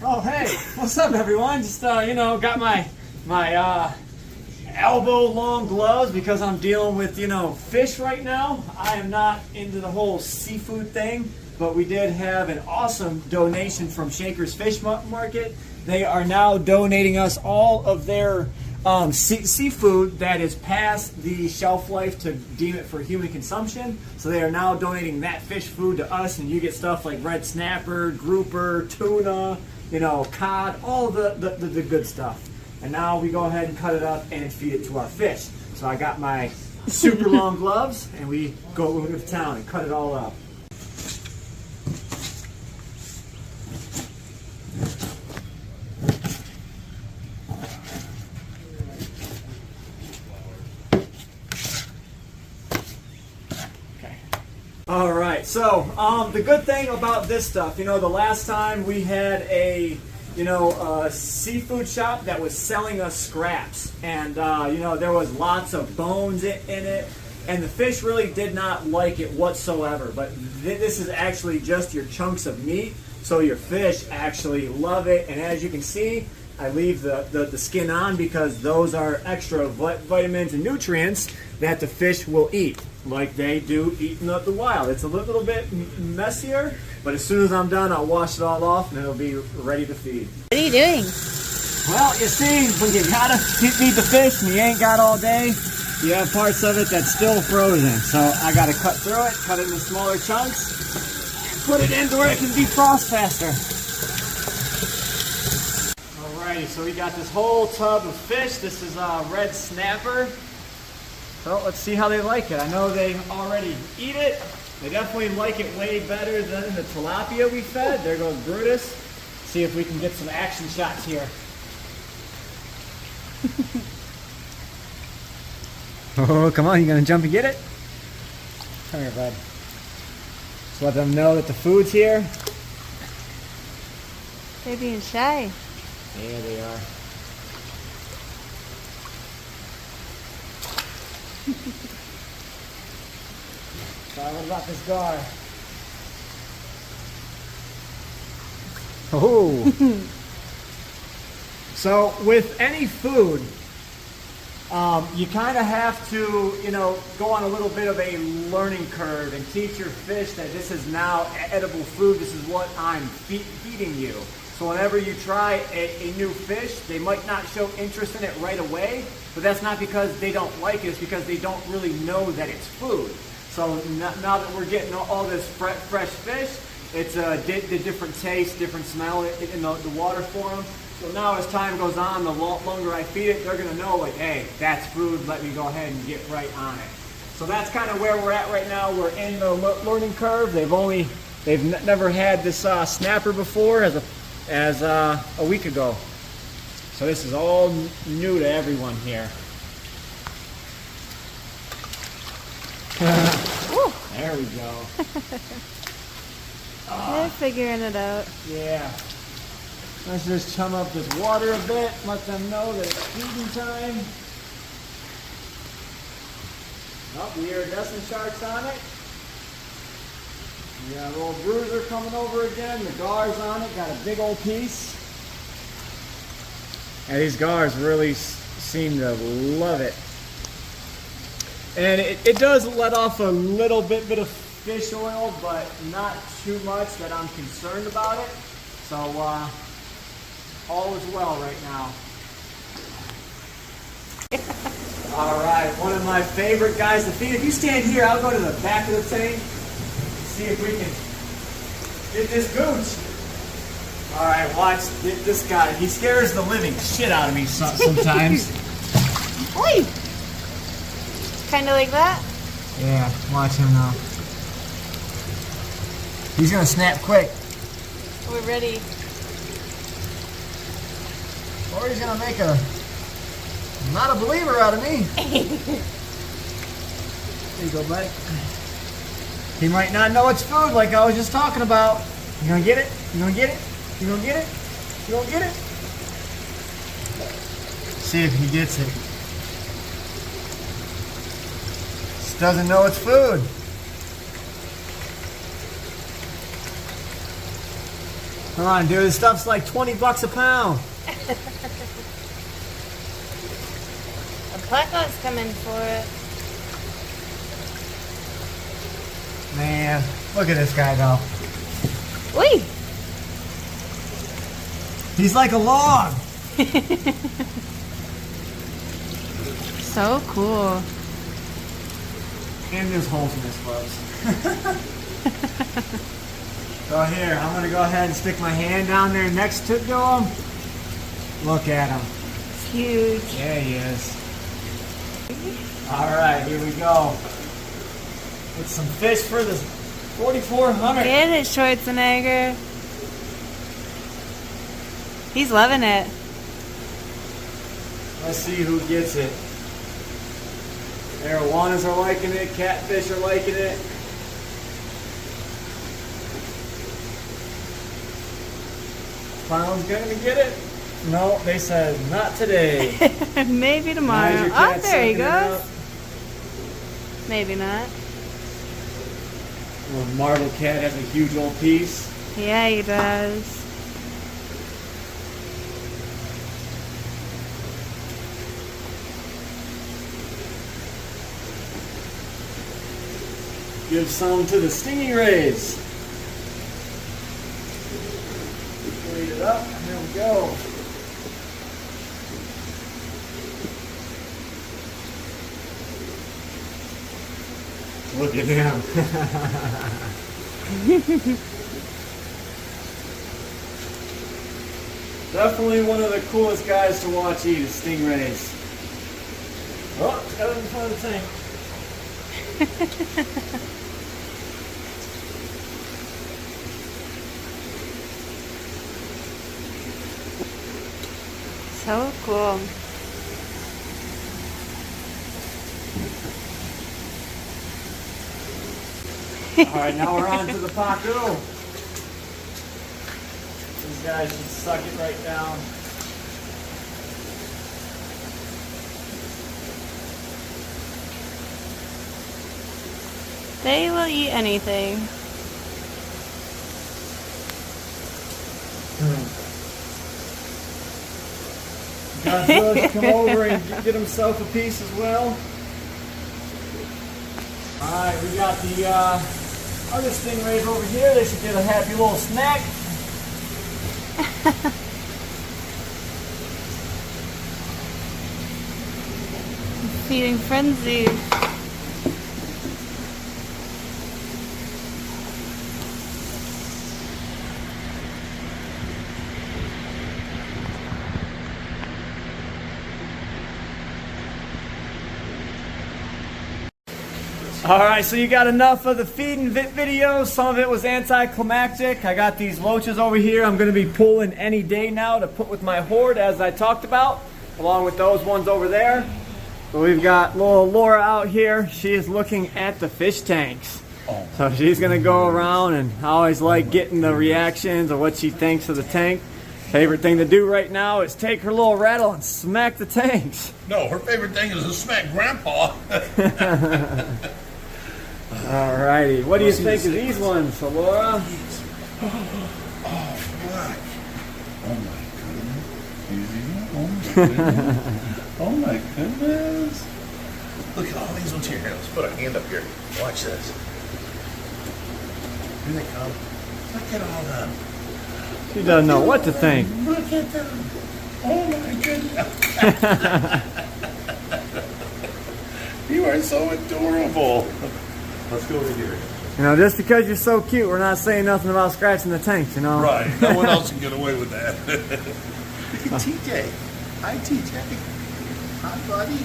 Oh, hey, what's up, everyone? Just, got my elbow-long gloves because I'm dealing with, fish right now. I am not into the whole seafood thing, but we did have an awesome donation from Shaker's Fish Market. They are now donating us all of their seafood that is past the shelf life to deem it for human consumption. So they are now donating that fish food to us, and you get stuff like red snapper, grouper, tuna, cod, all the good stuff. And now we go ahead and cut it up and feed it to our fish. So I got my super long gloves, and we go to town and cut it all up. All right, so the good thing about this stuff, the last time we had a seafood shop that was selling us scraps, and there was lots of bones in it, and the fish really did not like it whatsoever. But this is actually just your chunks of meat, so your fish actually love it. And as you can see, I leave the skin on because those are extra vitamins and nutrients that the fish will eat, like they do eat in the wild. It's a little bit messier, but as soon as I'm done, I'll wash it all off and it'll be ready to feed. What are you doing? Well, you see, when you gotta feed the fish and you ain't got all day, you have parts of it that's still frozen. So I gotta cut through it, cut it into smaller chunks, and put it in where it can defrost faster. Alrighty, so we got this whole tub of fish. This is red snapper. So let's see how they like it. I know they already eat it. They definitely like it way better than the tilapia we fed. There goes Brutus. See if we can get some action shots here. Oh, come on, you gonna jump and get it? Come here, bud. Just let them know that the food's here. They're being shy. Yeah, they are. So what about this gar? Oh. So with any food, you kind of have to, go on a little bit of a learning curve and teach your fish that this is now edible food. This is what I'm feeding you. So whenever you try a new fish, they might not show interest in it right away, but that's not because they don't like it, it's because they don't really know that it's food. So now that we're getting all this fresh fish, it's a different taste, different smell in the water for them. So now as time goes on, the longer I feed it, they're gonna know, like, hey, that's food, let me go ahead and get right on it. So that's kind of where we're at right now. We're in the learning curve. They've never had this snapper before as a week ago. So this is all new to everyone here. There we go. They're figuring it out. Yeah. Let's just chum up this water a bit, let them know that it's feeding time. Oh, the iridescent shark's on it. We got a little bruiser coming over again. The gar's on it, got a big old piece. And these gars really seem to love it. And it does let off a little bit of fish oil, but not too much that I'm concerned about it. So all is well right now. All right, one of my favorite guys to feed. If you stand here, I'll go to the back of the tank, see if we can get this gooch. All right, watch this guy. He scares the living shit out of me sometimes. Oi! Kind of like that? Yeah, watch him now. He's gonna snap quick. We're ready. Or he's gonna make not a believer out of me. There you go, buddy. He might not know it's food like I was just talking about. You gonna get it? You gonna get it? You gonna get it? You gonna get it? See if he gets it. Just doesn't know it's food. Come on, dude. This stuff's like 20 bucks a pound. Alpaca's coming for it. Man, look at this guy though. Oi! He's like a log. So cool. And there's holes in his gloves. So here, I'm gonna go ahead and stick my hand down there next to him. Look at him. It's huge. Yeah, he is. All right, here we go. With some fish for the 4,400. Get it, Schwarzenegger. He's loving it. Let's see who gets it. Arowanas are liking it. Catfish are liking it. Clown's gonna get it? No, they said not today. Maybe tomorrow. Now your Oh, cat's there he sucking it goes. up. Maybe not. Well, Marble Cat has a huge old piece. Yeah, he does. Give some to the stingrays. Clean it up. There we go. Look at him. Definitely one of the coolest guys to watch eat is stingrays. Oh, it's got it in front of the tank. So cool. Alright, now we're on to the pacu. These guys should suck it right down. They will eat anything. Godzilla should come over and get himself a piece as well. Alright, we got the other stingrays over here. They should get a happy little snack. Feeding frenzy. Alright, so you got enough of the feeding video. Some of it was anticlimactic. I got these loaches over here I'm going to be pulling any day now to put with my horde, as I talked about, along with those ones over there. So we've got little Laura out here. She is looking at the fish tanks. So she's going to go around, and I always like getting the reactions of what she thinks of the tank. Favorite thing to do right now is take her little rattle and smack the tanks. No, her favorite thing is to smack Grandpa. Alrighty, what do you think of these ones, so Laura? Oh, fuck. Oh, my goodness. Oh, my goodness. Look at all these ones here. Here, let's put our hand up here. Watch this. Here they come. Look at all them. She doesn't know what to think. Look at them. Oh, my goodness. You are so adorable. Let's go over here. You know, just because you're so cute, we're not saying nothing about scratching the tanks, you know? Right. No one else can get away with that. Look at TJ. Hi, TJ. Hi, buddy.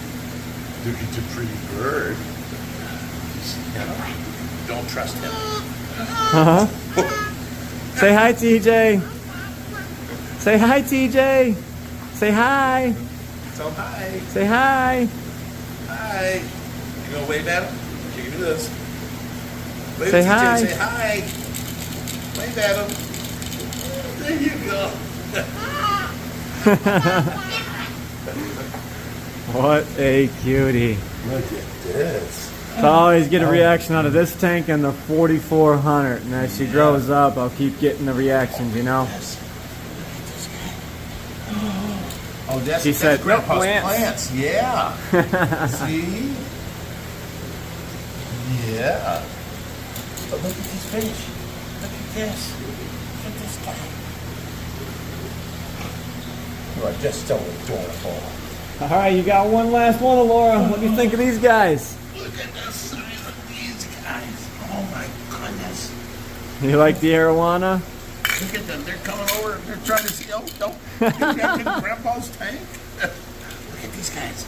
Look at your pretty bird. Don't trust him. Uh-huh. Say hi, TJ. Say hi, TJ. Say hi. Tell him hi. Say hi. Hi. You gonna wave at him? You can do this. Wave Say at TJ. hi. Say hi. Wave at him. There you go. What a cutie. Look at this. So I always get a reaction out of this tank and the 4400, and as she grows up, I'll keep getting the reactions, you know. Yes. Oh, that's, She said, that's Grandpa's "No plants." plants. Yeah. See? Yeah. But look at these fish. Look at this. Look at this guy. You are just so adorable. All right, you got one last one, Laura. What do you think of these guys? Look at the size of these guys. Oh my goodness. You like the arowana? Look at them. They're coming over. They're trying to see. Oh, don't. Get back in Grandpa's tank. Look at these guys.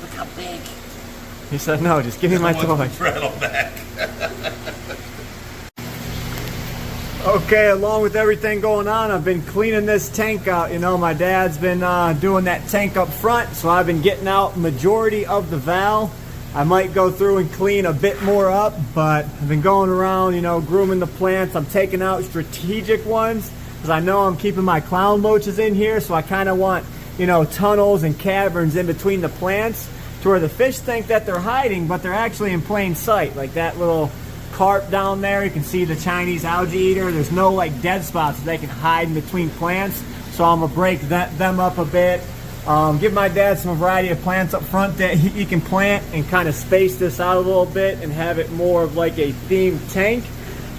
Look how big. He said, no, just give me my toy. Rattle back. Okay, along with everything going on, I've been cleaning this tank out. You know, my dad's been doing that tank up front, so I've been getting out majority of the valve. I might go through and clean a bit more up, but I've been going around, you know, grooming the plants. I'm taking out strategic ones because I know I'm keeping my clown loaches in here, so I kind of want, you know, tunnels and caverns in between the plants to where the fish think that they're hiding, but they're actually in plain sight. Like that little carp down there, you can see the Chinese algae eater. There's no like dead spots that they can hide in between plants, so I'm gonna break them up a bit. Give my dad some variety of plants up front that he can plant and kind of space this out a little bit and have it more of like a themed tank.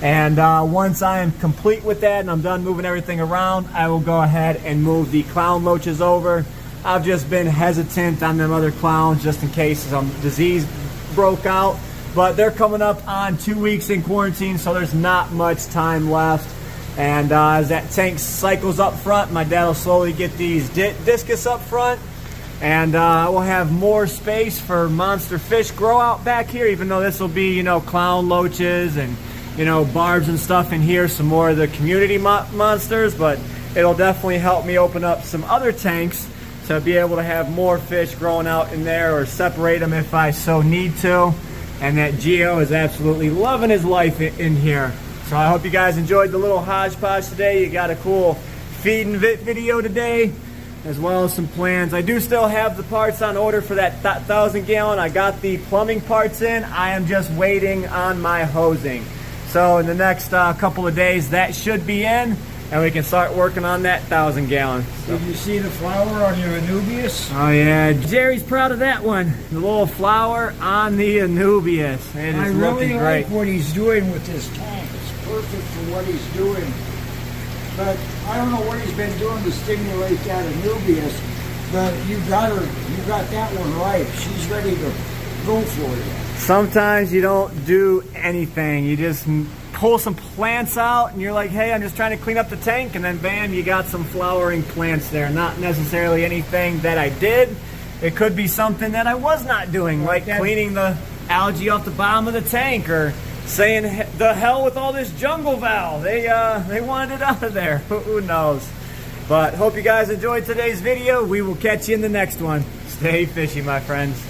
And once I am complete with that and I'm done moving everything around, I will go ahead and move the clown loaches over. I've just been hesitant on them other clowns just in case some disease broke out. But they're coming up on 2 weeks in quarantine, so there's not much time left. And as that tank cycles up front, my dad will slowly get these discus up front. And we'll have more space for monster fish grow out back here, even though this will be, you know, clown loaches and, you know, barbs and stuff in here, some more of the community monsters. But it'll definitely help me open up some other tanks to be able to have more fish growing out in there or separate them if I so need to. And that Geo is absolutely loving his life in here. So I hope you guys enjoyed the little hodgepodge today. You got a cool feed and vit video today, as well as some plans. I do still have the parts on order for that 1,000 gallon. I got the plumbing parts in. I am just waiting on my hosing. So in the next couple of days, that should be in, and we can start working on that 1,000 gallon. So. Did you see the flower on your Anubias? Oh yeah, Jerry's proud of that one. The little flower on the Anubias. It is I really looking great. like what he's doing with this tank. It's perfect for what he's doing. But I don't know what he's been doing to stimulate that Anubias. But you got that one right. She's ready to go for you. Sometimes you don't do anything. You just pull some plants out and you're like, hey, I'm just trying to clean up the tank, and then bam, you got some flowering plants there. Not necessarily anything that I did. It could be something that I was not doing, like cleaning the algae off the bottom of the tank, or saying the hell with all this jungle valve. They wanted it out of there. Who knows? But hope you guys enjoyed today's video. We will catch you in the next one. Stay fishy, my friends.